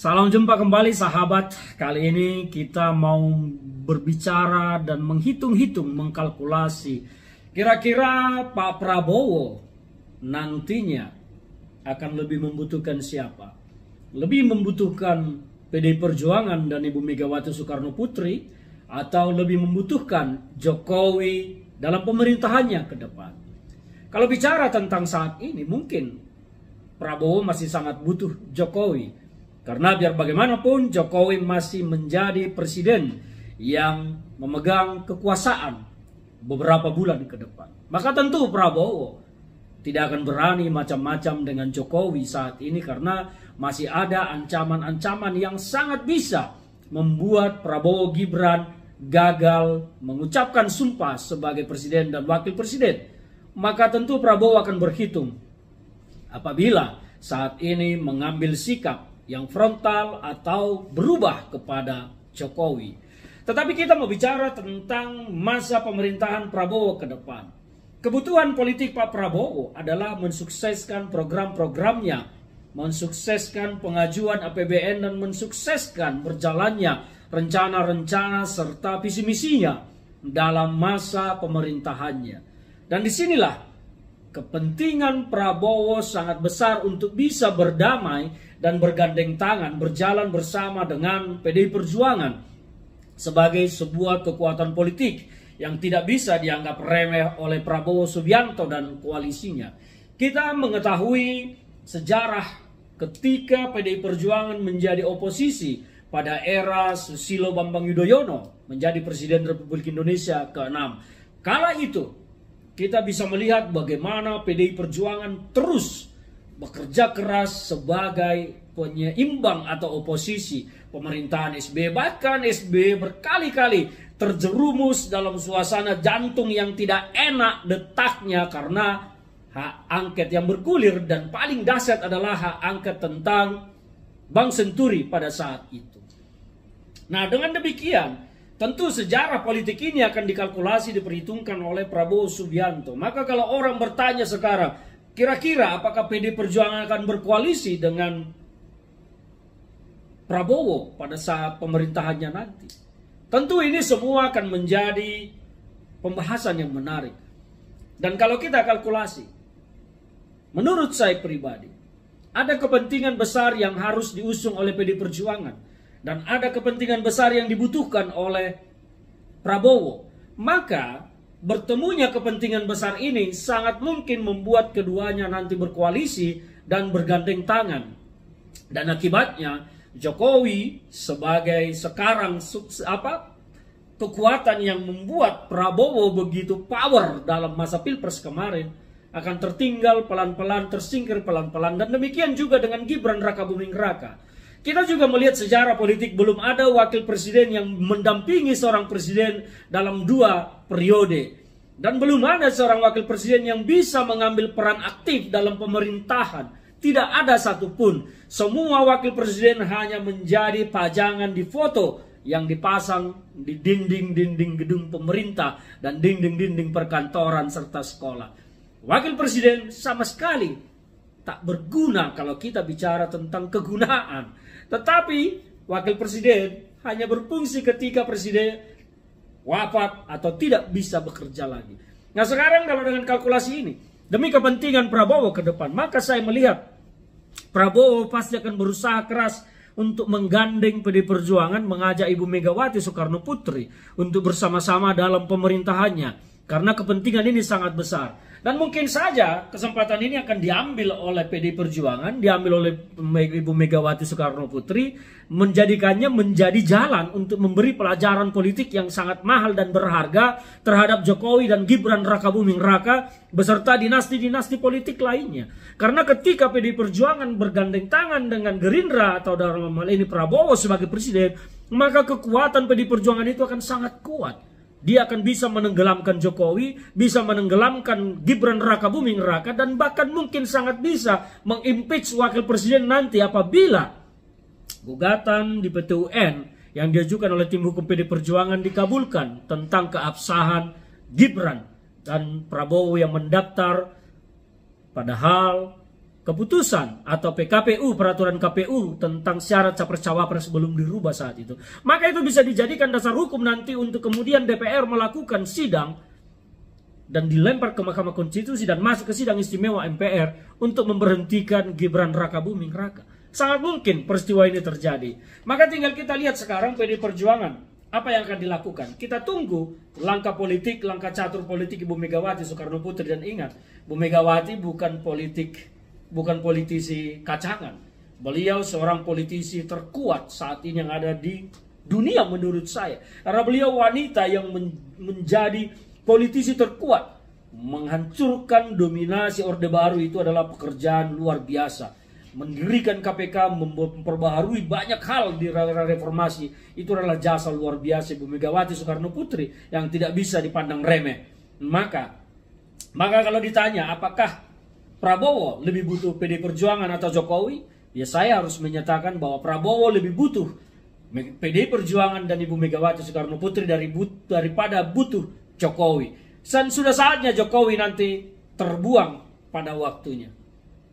Salam jumpa kembali sahabat. Kali ini kita mau berbicara dan menghitung-hitung, mengkalkulasi kira-kira Pak Prabowo nantinya akan lebih membutuhkan siapa? Lebih membutuhkan PDI Perjuangan dan Ibu Megawati Soekarno Putri atau lebih membutuhkan Jokowi dalam pemerintahannya ke depan? Kalau bicara tentang saat ini, mungkin Prabowo masih sangat butuh Jokowi. Karena biar bagaimanapun Jokowi masih menjadi presiden yang memegang kekuasaan beberapa bulan ke depan. Maka tentu Prabowo tidak akan berani macam-macam dengan Jokowi saat ini karena masih ada ancaman-ancaman yang sangat bisa membuat Prabowo Gibran gagal mengucapkan sumpah sebagai presiden dan wakil presiden. Maka tentu Prabowo akan berhitung apabila saat ini mengambil sikap yang frontal atau berubah kepada Jokowi. Tetapi kita mau bicara tentang masa pemerintahan Prabowo ke depan. Kebutuhan politik Pak Prabowo adalah mensukseskan program-programnya, mensukseskan pengajuan APBN dan mensukseskan berjalannya rencana-rencana serta visi misinya dalam masa pemerintahannya. Dan disinilah kepentingan Prabowo sangat besar untuk bisa berdamai dan bergandeng tangan, berjalan bersama dengan PDI Perjuangan sebagai sebuah kekuatan politik yang tidak bisa dianggap remeh oleh Prabowo Subianto dan koalisinya. Kita mengetahui sejarah ketika PDI Perjuangan menjadi oposisi pada era Susilo Bambang Yudhoyono menjadi Presiden Republik Indonesia ke-6. Kala itu kita bisa melihat bagaimana PDI Perjuangan terus bekerja keras sebagai penyeimbang atau oposisi pemerintahan SBY. Bahkan SBY berkali-kali terjerumus dalam suasana jantung yang tidak enak detaknya karena hak angket yang bergulir, dan paling dahsyat adalah hak angket tentang Bank Senturi pada saat itu. Nah, dengan demikian tentu sejarah politik ini akan dikalkulasi, diperhitungkan oleh Prabowo Subianto. Maka kalau orang bertanya sekarang, kira-kira apakah PDI Perjuangan akan berkoalisi dengan Prabowo pada saat pemerintahannya nanti? Tentu ini semua akan menjadi pembahasan yang menarik. Dan kalau kita kalkulasi, menurut saya pribadi, ada kepentingan besar yang harus diusung oleh PDI Perjuangan. Dan ada kepentingan besar yang dibutuhkan oleh Prabowo. Maka bertemunya kepentingan besar ini sangat mungkin membuat keduanya nanti berkoalisi dan bergandeng tangan. Dan akibatnya Jokowi sebagai sekarang kekuatan yang membuat Prabowo begitu power dalam masa Pilpres kemarin akan tertinggal pelan-pelan, tersingkir pelan-pelan. Dan demikian juga dengan Gibran Rakabuming Raka. Kita juga melihat sejarah politik, belum ada wakil presiden yang mendampingi seorang presiden dalam 2 periode. Dan belum ada seorang wakil presiden yang bisa mengambil peran aktif dalam pemerintahan. Tidak ada satupun. Semua wakil presiden hanya menjadi pajangan di foto yang dipasang di dinding-dinding gedung pemerintah dan dinding-dinding perkantoran serta sekolah. Wakil presiden sama sekali tak berguna kalau kita bicara tentang kegunaan. Tetapi wakil presiden hanya berfungsi ketika presiden wafat atau tidak bisa bekerja lagi. Nah, sekarang kalau dengan kalkulasi ini, demi kepentingan Prabowo ke depan, maka saya melihat Prabowo pasti akan berusaha keras untuk menggandeng PDI Perjuangan, mengajak Ibu Megawati Soekarno Putri untuk bersama-sama dalam pemerintahannya. Karena kepentingan ini sangat besar. Dan mungkin saja kesempatan ini akan diambil oleh PDI Perjuangan, diambil oleh Ibu Megawati Soekarno Putri, menjadikannya menjadi jalan untuk memberi pelajaran politik yang sangat mahal dan berharga terhadap Jokowi dan Gibran Rakabuming Raka beserta dinasti-dinasti politik lainnya. Karena ketika PDI Perjuangan bergandeng tangan dengan Gerindra atau dalam hal ini Prabowo sebagai presiden, maka kekuatan PDI Perjuangan itu akan sangat kuat. Dia akan bisa menenggelamkan Jokowi, bisa menenggelamkan Gibran Rakabuming Raka, dan bahkan mungkin sangat bisa mengimpeach wakil presiden nanti apabila gugatan di PT UN yang diajukan oleh tim hukum PDI Perjuangan dikabulkan tentang keabsahan Gibran dan Prabowo yang mendaftar, padahal keputusan atau PKPU, peraturan KPU tentang syarat capres-cawapres belum dirubah saat itu, maka itu bisa dijadikan dasar hukum nanti untuk kemudian DPR melakukan sidang dan dilempar ke Mahkamah Konstitusi dan masuk ke sidang istimewa MPR untuk memberhentikan Gibran Rakabuming Raka. Sangat mungkin peristiwa ini terjadi. Maka tinggal kita lihat sekarang PD Perjuangan apa yang akan dilakukan. Kita tunggu langkah politik, langkah catur politik Ibu Megawati Soekarno Putri. Dan ingat, Bu Megawati bukan politisi kacangan. Beliau seorang politisi terkuat saat ini yang ada di dunia menurut saya. Karena beliau wanita yang menjadi politisi terkuat. Menghancurkan dominasi Orde Baru itu adalah pekerjaan luar biasa. Mendirikan KPK, memperbaharui banyak hal di reformasi, itu adalah jasa luar biasa Ibu Megawati Soekarno Putri yang tidak bisa dipandang remeh. Maka kalau ditanya apakah Prabowo lebih butuh PD Perjuangan atau Jokowi, ya saya harus menyatakan bahwa Prabowo lebih butuh PD Perjuangan dan Ibu Megawati Soekarno Putri daripada butuh Jokowi. Dan sudah saatnya Jokowi nanti terbuang pada waktunya.